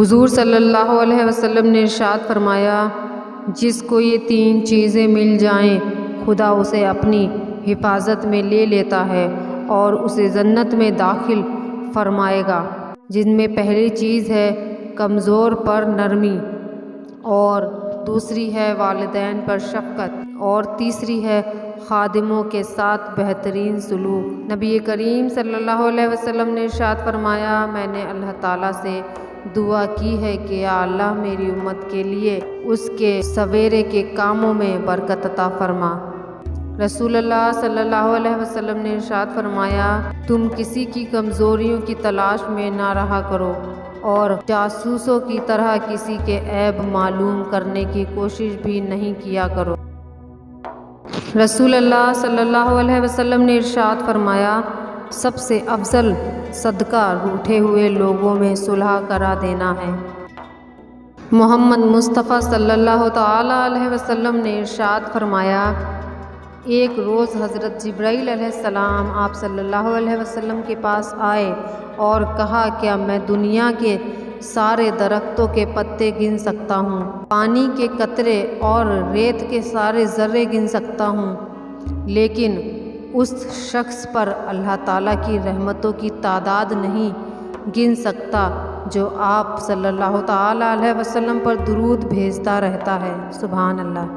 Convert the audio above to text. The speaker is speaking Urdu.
حضور صلی اللہ علیہ وسلم نے ارشاد فرمایا، جس کو یہ 3 چیزیں مل جائیں خدا اسے اپنی حفاظت میں لے لیتا ہے اور اسے جنت میں داخل فرمائے گا، جن میں پہلی چیز ہے کمزور پر نرمی، اور دوسری ہے والدین پر شفقت، اور تیسری ہے خادموں کے ساتھ بہترین سلوک۔ نبی کریم صلی اللہ علیہ وسلم نے ارشاد فرمایا، میں نے اللہ تعالیٰ سے دعا کی ہے کہ یا اللہ میری امت کے لیے اس کے سویرے کے کاموں میں برکت عطا فرما۔ رسول اللہ صلی اللہ علیہ وسلم نے ارشاد فرمایا، تم کسی کی کمزوریوں کی تلاش میں نہ رہا کرو اور جاسوسوں کی طرح کسی کے عیب معلوم کرنے کی کوشش بھی نہیں کیا کرو۔ رسول اللہ صلی اللہ علیہ وسلم نے ارشاد فرمایا، سب سے افضل صدقہ روٹھے ہوئے لوگوں میں صلح کرا دینا ہے۔ محمد مصطفیٰ صلی اللہ تعالیٰ علیہ وسلم نے ارشاد فرمایا، ایک روز حضرت جبرائیل علیہ السلام آپ صلی اللہ علیہ وسلم کے پاس آئے اور کہا، کیا میں دنیا کے سارے درختوں کے پتے گن سکتا ہوں، پانی کے قطرے اور ریت کے سارے ذرے گن سکتا ہوں، لیکن اس شخص پر اللہ تعالیٰ کی رحمتوں کی تعداد نہیں گن سکتا جو آپ صلی اللہ تعالیٰ علیہ وسلم پر درود بھیجتا رہتا ہے۔ سبحان اللہ۔